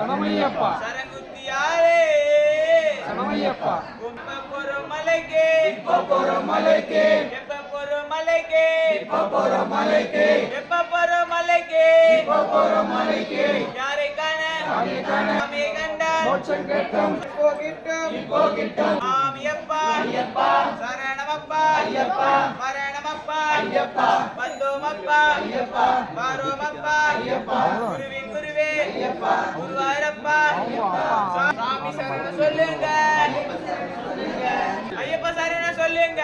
சரணமையப்பா சரங்குத்தியாரே சரணமையப்பா இப்ப போறோம் மலைக்கு இப்ப போறோம் மலைக்கு எப்ப போறோம் மலைக்கு இப்ப போறோம் மலைக்கு எப்ப போறோம் மலைக்கு இப்ப போறோம் மலைக்கு யாரை காண யாரை காண சாமியை கண்டால் மோட்சம் கேட்டோம் இப்போ கிட்டும் சாமியப்பா ஐயப்பா சரணமப்பா ஐயப்பா மரணமப்பா ஐயப்பா வந்தோமப்பா ஐயப்பா வாரோமப்பா ஐயப்பா குருவின் குருவே ஐயப்பா குருவாயிரப்பா சாமி சரணம் சொல்லுங்க ஐயப்பா சரணம் சொல்லுங்க